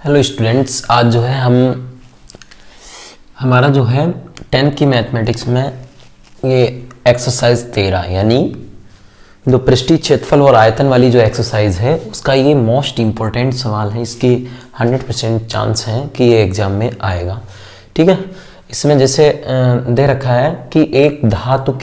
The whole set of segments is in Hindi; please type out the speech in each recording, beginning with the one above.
हेलो स्टूडेंट्स, आज जो है हमारा जो है 10th की मैथमेटिक्स में ये एक्सरसाइज 13 यानी जो पृष्ठीय क्षेत्रफल और आयतन वाली जो एक्सरसाइज है उसका ये मोस्ट इम्पोर्टेंट सवाल है। इसकी 100% चांस है कि ये एग्जाम में आएगा। ठीक है, इसमें जैसे दे रखा है कि एक धातु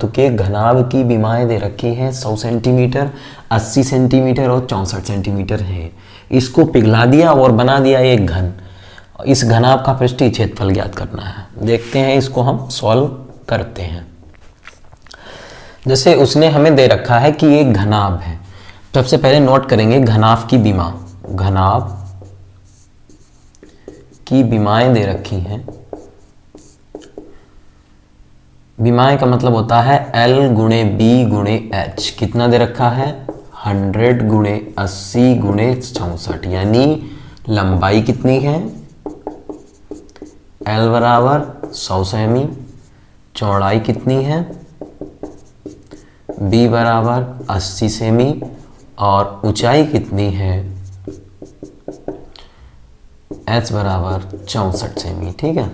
के घनाभ की विमाएँ दे रखी हैं 100 सेंटीमीटर, 80 सेंटीमीटर और 64 सेंटीमीटर है। इसको पिघला दिया और बना दिया एक घन। इस घनाभ का पृष्ठीय क्षेत्रफल ज्ञात करना है। देखते हैं, इसको हम सॉल्व करते हैं। जैसे उसने हमें दे रखा है कि एक घनाभ है। सबसे पहले नोट करेंगे घनाभ की विमाएँ दे रखी हैं। विमाएँ का मतलब होता है L गुणे B गुणे H। कितना दे रखा है? 100 गुणे 80 गुणे 64, यानी लंबाई कितनी है? L बराबर 100 सेमी। चौड़ाई कितनी है? B बराबर 80 सेमी। और ऊंचाई कितनी है? H बराबर 64 सेमी। ठीक है,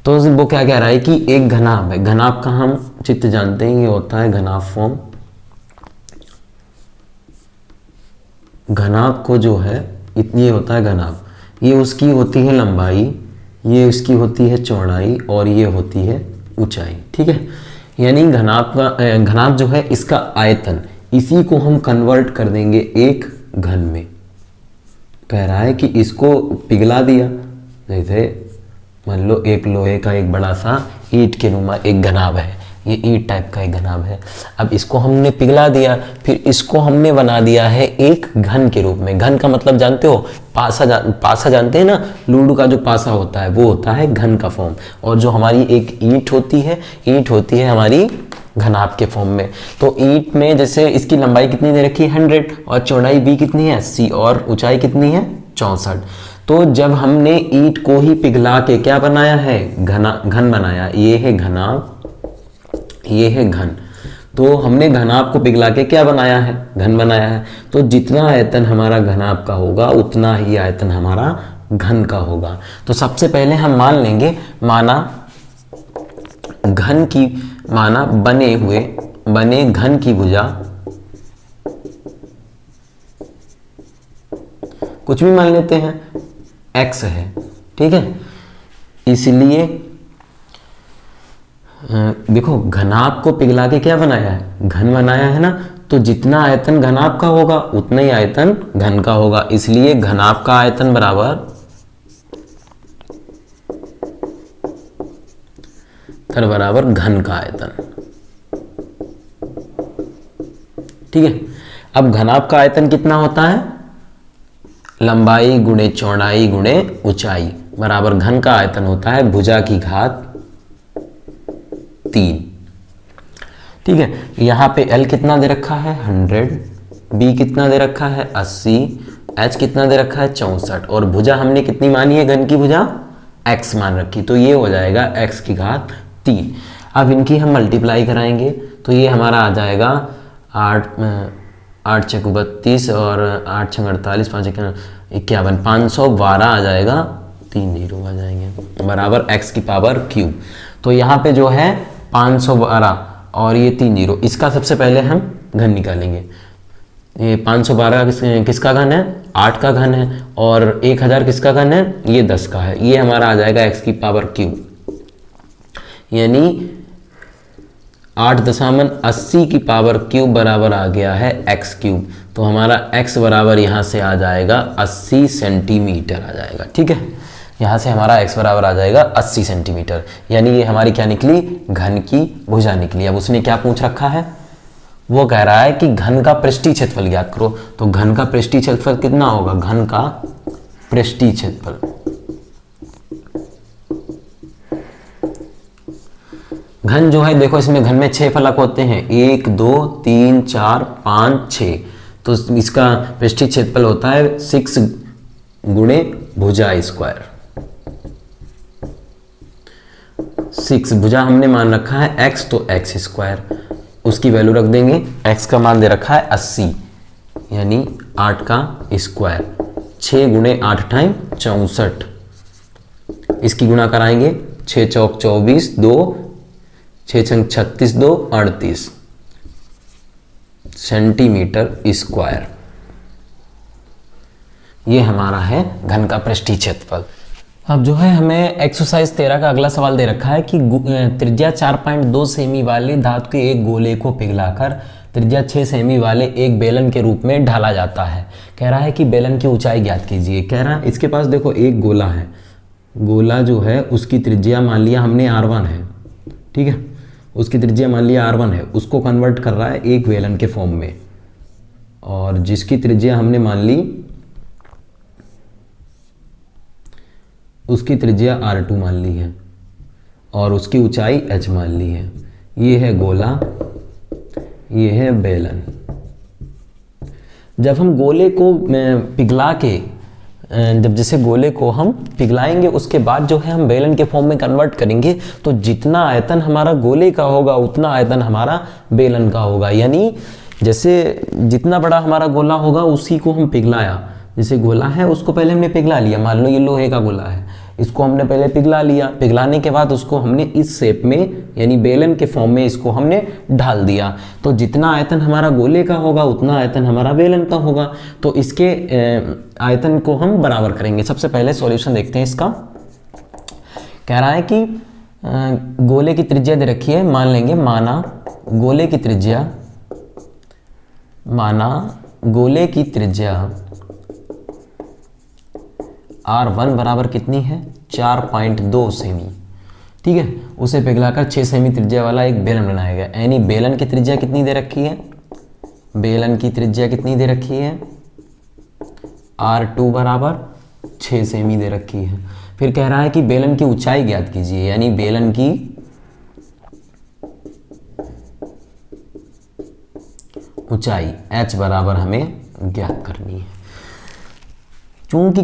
तो वो क्या कह रहा है कि एक घनाभ है। घनाभ का हम चित्र जानते हैं, ये होता है घनाभ फॉर्म। घनाभ को जो है इतनी होता है घनाभ, ये उसकी होती है लंबाई, ये उसकी होती है चौड़ाई और ये होती है ऊंचाई। ठीक है, यानी घनाभ जो है इसका आयतन, इसी को हम कन्वर्ट कर देंगे एक घन में। कह रहा है कि इसको पिघला दिया, जैसे मान लो एक लोहे का एक बड़ा सा ईंट के नुमा एक घनाभ है, ये ईंट टाइप का एक घनाभ है। अब इसको हमने पिघला दिया, फिर इसको हमने बना दिया है एक घन के रूप में। घन का मतलब जानते हो? पासा जानते हैं ना, लूडो का जो पासा होता है वो होता है घन का फॉर्म। और जो हमारी एक ईंट होती है हमारी घनाभ के फॉर्म में। तो ईंट में जैसे इसकी लंबाई कितनी दे रखी है? 100 और चौड़ाई भी कितनी है? 80 और ऊंचाई कितनी है? 64। तो जब हमने ईंट को ही पिघला के क्या बनाया है? घन बनाया। ये है घनाभ, ये है घन। तो हमने घनाभ को पिघला के क्या बनाया है? घन बनाया है। तो जितना आयतन हमारा घनाभ का होगा उतना ही आयतन हमारा घन का होगा। तो सबसे पहले हम मान लेंगे, बने घन की भुजा, कुछ भी मान लेते हैं, x है। ठीक है, इसलिए देखो घनाभ को पिघला के क्या बनाया है? घन बनाया है ना। तो जितना आयतन घनाभ का होगा उतना ही आयतन घन का होगा। इसलिए घनाभ का आयतन बराबर घन का आयतन। ठीक है, अब घनाभ का आयतन कितना होता है? लंबाई गुणे चौड़ाई गुणे ऊंचाई बराबर घन का आयतन होता है भुजा की घात 3। ठीक है, यहाँ पे L कितना दे रखा है? 100, B कितना दे रखा है? 80, H कितना दे रखा है? 64। और भुजा हमने कितनी मानी है? घन की भुजा x मान रखी, तो ये हो जाएगा x की घात 3। अब इनकी हम मल्टीप्लाई कराएंगे तो ये हमारा आ जाएगा 8 छक 32 और 8 छक 48, 5 51, 512 आ जाएगा, 3 जीरो आ जाएंगे बराबर x की पावर क्यूब। तो यहाँ पे जो है 512 और ये 3 जीरो, इसका सबसे पहले हम घन निकालेंगे। ये 512 किसका घन है? 8 का घन है। और 1000 किसका घन है? ये 10 का है। ये हमारा आ जाएगा x की पावर क्यूब, यानी 8.80 की पावर क्यूब बराबर आ गया है x क्यूब। तो हमारा x बराबर यहाँ से आ जाएगा 80 सेंटीमीटर आ जाएगा। ठीक है, यहाँ से हमारा x बराबर आ जाएगा 80 सेंटीमीटर, यानी ये हमारी क्या निकली? घन की भुजा निकली। अब उसने क्या पूछ रखा है? वो कह रहा है कि घन का पृष्ठीय क्षेत्रफल ज्ञात करो। तो घन का पृष्ठीय क्षेत्रफल कितना होगा? घन का पृष्ठीय क्षेत्रफल, घन जो है देखो इसमें घन में 6 फलक होते हैं, 1 2 3 4 5 6। तो इसका पृष्ठीय क्षेत्रफल होता है 6 गुणे भुजा स्क्वायर। 6 भुजा हमने मान रखा है x, तो x स्क्वायर, उसकी वैल्यू रख देंगे। x का मान दे रखा है 80, यानी 8 का स्क्वायर 6 गुणे 8 टाइम 64, इसकी गुणा कराएंगे 6 चौक 24, 2 6 छंग 36, 2 38 सेंटीमीटर स्क्वायर। ये हमारा है घन का पृष्ठीय क्षेत्रफल। अब जो है हमें एक्सरसाइज 13 का अगला सवाल दे रखा है कि त्रिज्या 4.2 सेमी वाले धातु के एक गोले को पिघलाकर त्रिज्या 6 सेमी वाले एक बेलन के रूप में ढाला जाता है। कह रहा है कि बेलन की ऊंचाई ज्ञात कीजिए। कह रहा है इसके पास देखो एक गोला है, गोला जो है उसकी त्रिज्या मान लिया हमने R1 है, ठीक है, उसकी त्रिज्या मान लिया R1 है, उसको कन्वर्ट कर रहा है एक बेलन के फॉर्म में, और जिसकी त्रिज्या हमने मान ली उसकी त्रिज्या R2 मान ली है और उसकी ऊंचाई h मान ली है। ये है गोला, ये है बेलन। जब हम गोले को पिघला के जब जैसे गोले को हम पिघलाएंगे उसके बाद जो है हम बेलन के फॉर्म में कन्वर्ट करेंगे, तो जितना आयतन हमारा गोले का होगा उतना आयतन हमारा बेलन का होगा। यानी जैसे जितना बड़ा हमारा गोला होगा उसी को हम पिघलाया, जैसे गोला है उसको पहले हमने पिघला लिया, मान लो ये लोहे का गोला है, इसको हमने पहले पिघला लिया, पिघलाने के बाद उसको हमने इस शेप में यानी बेलन के फॉर्म में इसको हमने ढाल दिया, तो जितना आयतन हमारा गोले का होगा उतना आयतन हमारा बेलन का होगा। तो इसके आयतन को हम बराबर करेंगे। सबसे पहले सॉल्यूशन देखते हैं इसका। कह रहा है कि गोले की त्रिज्या दे रखी है, मान लेंगे माना गोले की त्रिज्या R1 बराबर कितनी है 4.2 सेमी, ठीक है। उसे पिघलाकर 6 सेमी त्रिज्या वाला एक बेलन बनाया गया। यानी बेलन की त्रिज्या कितनी दे रखी है, बेलन की त्रिज्या कितनी दे रखी है R2 बराबर 6 सेमी दे रखी है। फिर कह रहा है कि बेलन की ऊंचाई ज्ञात कीजिए, यानी बेलन की ऊंचाई h बराबर हमें ज्ञात करनी है। चूंकि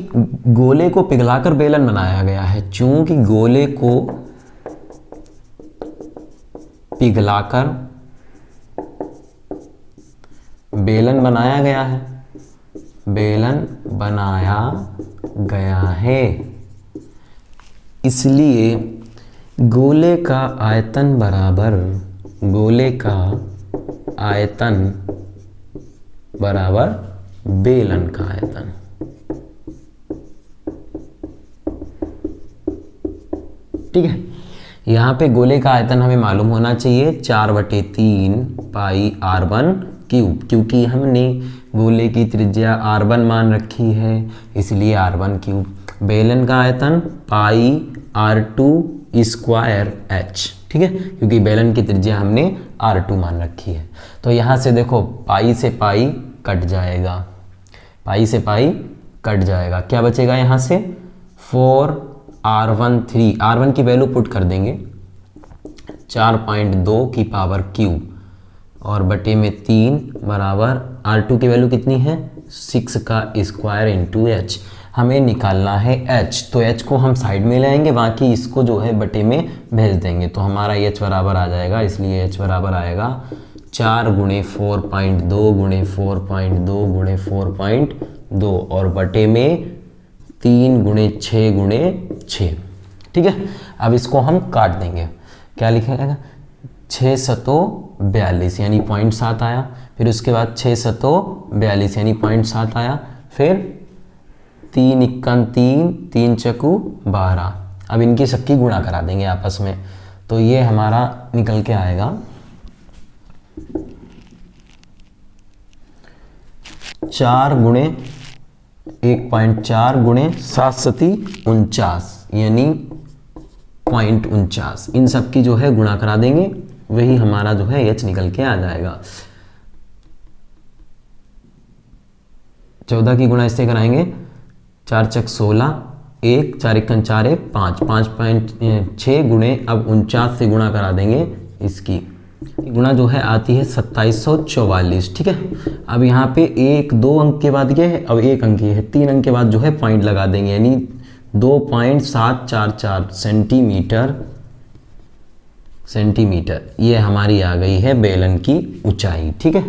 गोले को पिघलाकर बेलन बनाया गया है, चूंकि गोले को पिघलाकर बेलन बनाया गया है, बेलन बनाया गया है, इसलिए गोले का आयतन बराबर बेलन का आयतन। ठीक है, यहाँ पे गोले का आयतन हमें मालूम होना चाहिए 4/3 पाई R1 क्यूब, क्योंकि हमने गोले की त्रिज्या R1 मान रखी है इसलिए R1 क्यूब। बेलन का आयतन पाई R2 स्क्वायर H, ठीक है, क्योंकि बेलन की त्रिज्या हमने R2 मान रखी है। तो यहाँ से देखो पाई से पाई कट जाएगा, पाई से पाई कट जाएगा, क्या बचेगा यहाँ से 4R1 3, R1 की वैल्यू पुट कर देंगे 4.2 की पावर क्यूब और बटे में 3 बराबर R2 की वैल्यू कितनी है 6 का स्क्वायर इंटू H। हमें निकालना है H, तो H को हम साइड में ले आएंगे, बाकी इसको जो है बटे में भेज देंगे, तो हमारा H बराबर आ जाएगा, इसलिए H बराबर आएगा 4 गुणे 4.2 गुणे 4.2 गुणे 4.2 और बटे में 3 गुणे 6 गुणे 6। ठीक है, अब इसको हम काट देंगे, क्या लिखा जाएगा 6 सतों 42 यानी 0.7 आया, फिर उसके बाद 6 सतों 42 यानी 0.7 आया, फिर 3 इक्कन 3, 3 चकू 12। अब इनकी सबकी गुणा करा देंगे आपस में, तो ये हमारा निकल के आएगा 4 गुणे 1.4 गुणे 7 सती 49 यानी 0.49। इन सब की जो है गुणा करा देंगे, वही हमारा जो है H निकल के आ जाएगा। 14 की गुणा इससे कराएंगे 4 चक 16, 1 4 इक्कन 4 है 5, 5.6 गुणे अब 49 से गुणा करा देंगे, इसकी गुणा जो है आती है 2744। ठीक है, अब यहाँ पे 1-2 अंक के बाद ये है, अब 1 अंक ये है, 3 अंक के बाद जो है पॉइंट लगा देंगे, यानी 2.744 सेंटीमीटर ये हमारी आ गई है बेलन की ऊंचाई। ठीक है।